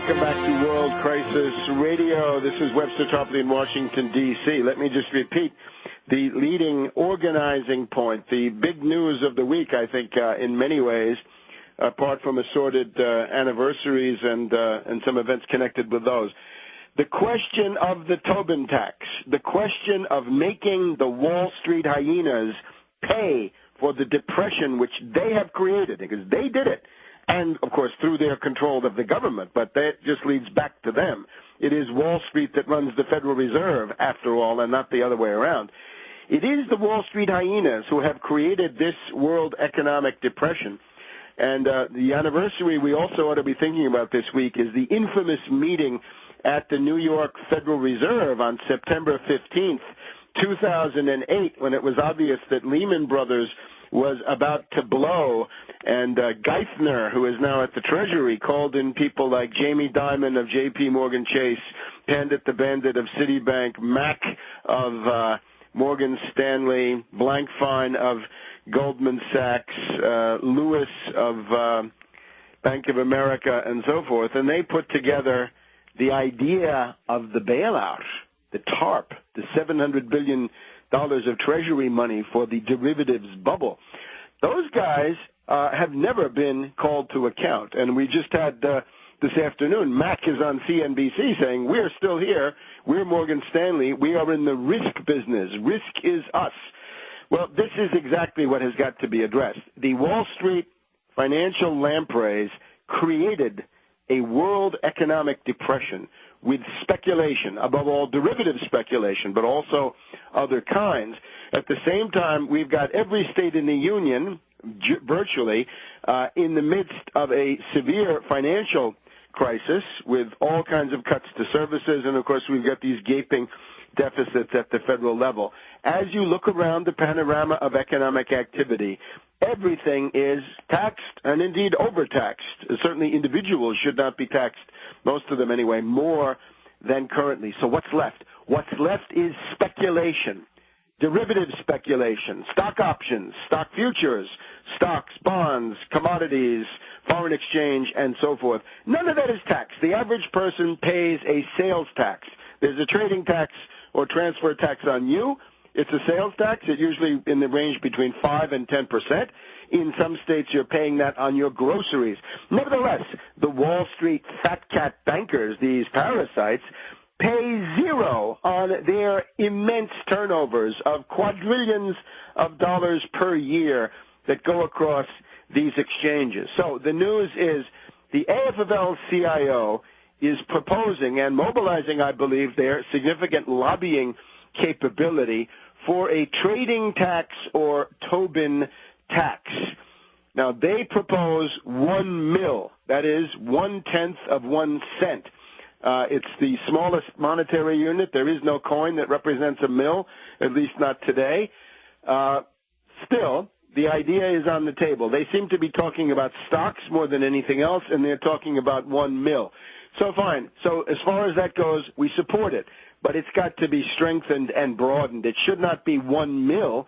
Welcome back to World Crisis Radio. This is Webster Tarpley in Washington, D.C. Let me just repeat the leading organizing point, the big news of the week, I think, in many ways, apart from assorted anniversaries and some events connected with those. The question of the Tobin tax, the question of making the Wall Street hyenas pay for the depression which they have created, because they did it. And, of course, through their control of the government, but that just leads back to them. It is Wall Street that runs the Federal Reserve, after all, and not the other way around. It is the Wall Street hyenas who have created this world economic depression. And the anniversary we also ought to be thinking about this week is the infamous meeting at the New York Federal Reserve on September 15th, 2008, when it was obvious that Lehman Brothers was about to blow, and Geithner, who is now at the Treasury, called in people like Jamie Dimon of J.P. Morgan Chase, Pandit the Bandit of Citibank, Mack of Morgan Stanley, Blankfein of Goldman Sachs, Lewis of Bank of America, and so forth, and they put together the idea of the bailout, the TARP, the $700 billion of Treasury money for the derivatives bubble. Those guys have never been called to account. And we just had this afternoon, Mac is on CNBC saying, we're still here, we're Morgan Stanley, we are in the risk business, risk is us. Well, this is exactly what has got to be addressed. The Wall Street financial lampreys created a world economic depression with speculation, above all derivative speculation, but also other kinds. At the same time, we've got every state in the union, virtually, in the midst of a severe financial crisis with all kinds of cuts to services, and of course we've got these gaping deficits at the federal level. As you look around the panorama of economic activity, everything is taxed and indeed overtaxed. Certainly individuals should not be taxed, most of them anyway, more than currently. So what's left? What's left is speculation, derivative speculation, stock options, stock futures, stocks, bonds, commodities, foreign exchange, and so forth. None of that is taxed. The average person pays a sales tax. There's a trading tax or transfer tax on you. It's a sales tax. It's usually in the range between 5 and 10%. In some states, you're paying that on your groceries. Nevertheless, the Wall Street fat cat bankers, these parasites, pay zero on their immense turnovers of quadrillions of dollars per year that go across these exchanges. So the news is the AFL-CIO is proposing and mobilizing, I believe, their significant lobbying capability for a trading tax or Tobin tax. Now, they propose 1 mil, that is 1/10 of 1 cent. It's the smallest monetary unit. There is no coin that represents a mil, at least not today. Still, the idea is on the table. They seem to be talking about stocks more than anything else, and they're talking about 1 mil. So fine. So as far as that goes, we support it. But it's got to be strengthened and broadened. It should not be 1 mil.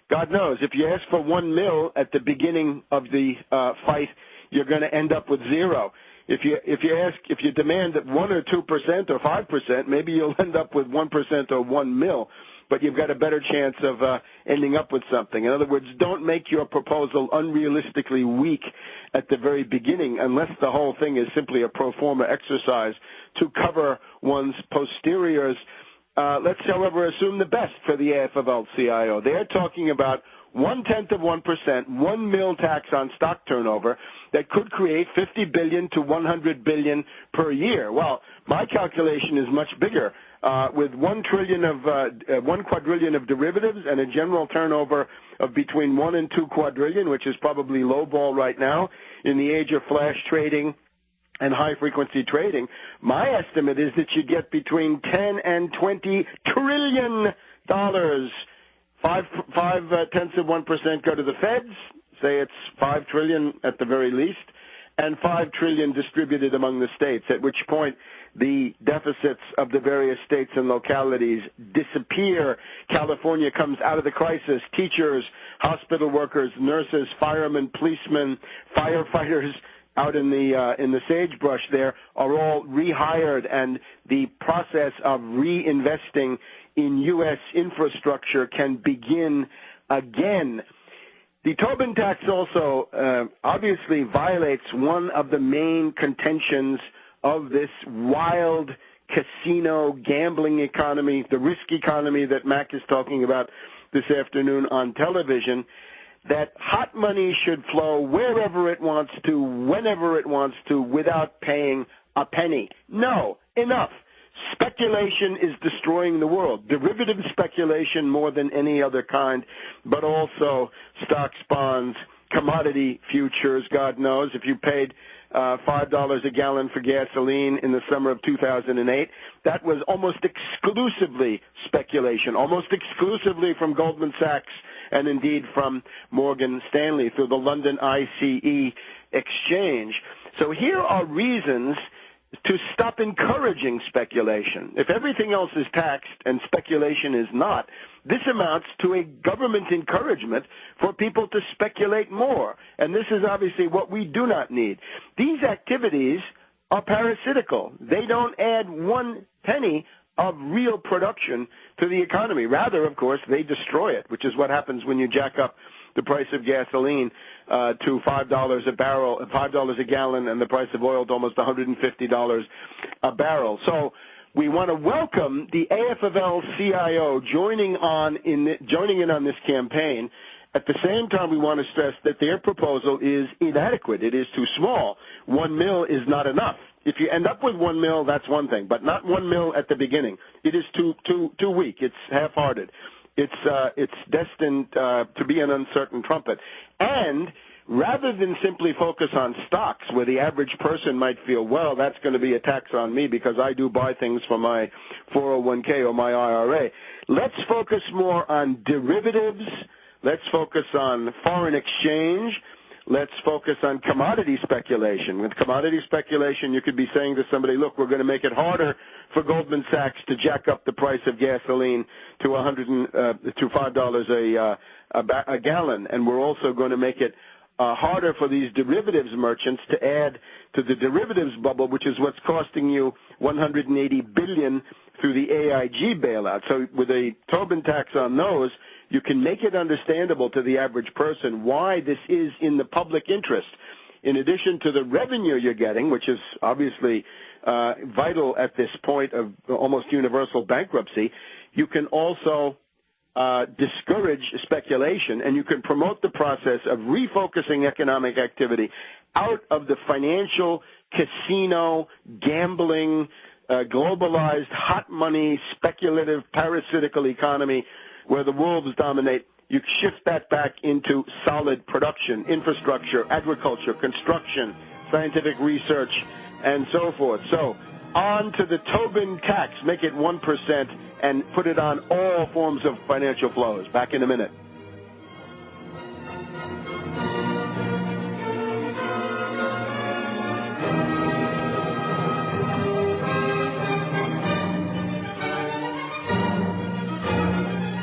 God knows, if you ask for 1 mil at the beginning of the fight, you're going to end up with zero. If you demand that 1 or 2% or 5%, maybe you'll end up with 1% or 1 mil. But you've got a better chance of ending up with something. In other words, don't make your proposal unrealistically weak at the very beginning unless the whole thing is simply a pro forma exercise to cover one's posteriors. Let's, however, assume the best for the AFL-CIO. They're talking about 1/10 of 1%, 1 mil tax on stock turnover that could create $50 billion to $100 billion per year. Well, my calculation is much bigger. With 1 quadrillion of derivatives and a general turnover of between 1 and 2 quadrillion, which is probably lowball right now in the age of flash trading and high-frequency trading, my estimate is that you get between 10 and 20 trillion dollars. 5/10 of 1% go to the feds. Say it's 5 trillion at the very least, and 5 trillion distributed among the states, at which point the deficits of the various states and localities disappear. California comes out of the crisis. Teachers, hospital workers, nurses, firemen, policemen, firefighters, out in the sagebrush there are all rehired, and the process of reinvesting in U.S. infrastructure can begin again. The Tobin tax also obviously violates one of the main contentions of this wild casino gambling economy, the risk economy that Mac is talking about this afternoon on television, that hot money should flow wherever it wants to, whenever it wants to, without paying a penny. No, enough. Speculation is destroying the world. Derivative speculation more than any other kind, but also stocks, bonds, commodity futures. God knows if you paid $5 a gallon for gasoline in the summer of 2008, that was almost exclusively speculation, almost exclusively from Goldman Sachs and indeed from Morgan Stanley through the London ICE exchange. So here are reasons to stop encouraging speculation. If everything else is taxed and speculation is not, this amounts to a government encouragement for people to speculate more. And this is obviously what we do not need. These activities are parasitical. They don't add one penny of real production to the economy. Rather, of course, they destroy it, which is what happens when you jack up the price of gasoline to $5 a barrel, $5 a gallon, and the price of oil to almost $150 a barrel. So we want to welcome the AFL-CIO joining in on this campaign. At the same time, we want to stress that their proposal is inadequate. It is too small. 1 mil is not enough. If you end up with 1 mil, that's one thing, but not 1 mil at the beginning. It is too weak. It's half-hearted. It's destined to be an uncertain trumpet. And rather than simply focus on stocks, where the average person might feel, well, that's going to be a tax on me because I do buy things for my 401k or my IRA, let's focus more on derivatives. Let's focus on foreign exchange. Let's focus on commodity speculation. With commodity speculation, you could be saying to somebody, look, we're going to make it harder for Goldman Sachs to jack up the price of gasoline to $5 a gallon, and we're also going to make it harder for these derivatives merchants to add to the derivatives bubble, which is what's costing you $180 billion through the AIG bailout. So with a Tobin tax on those, you can make it understandable to the average person why this is in the public interest. In addition to the revenue you're getting, which is obviously vital at this point of almost universal bankruptcy, you can also discourage speculation, and you can promote the process of refocusing economic activity out of the financial, casino, gambling, globalized, hot money, speculative, parasitical economy where the wolves dominate. You shift that back into solid production, infrastructure, agriculture, construction, scientific research, and so forth. So on to the Tobin tax. Make it 1% and put it on all forms of financial flows. Back in a minute.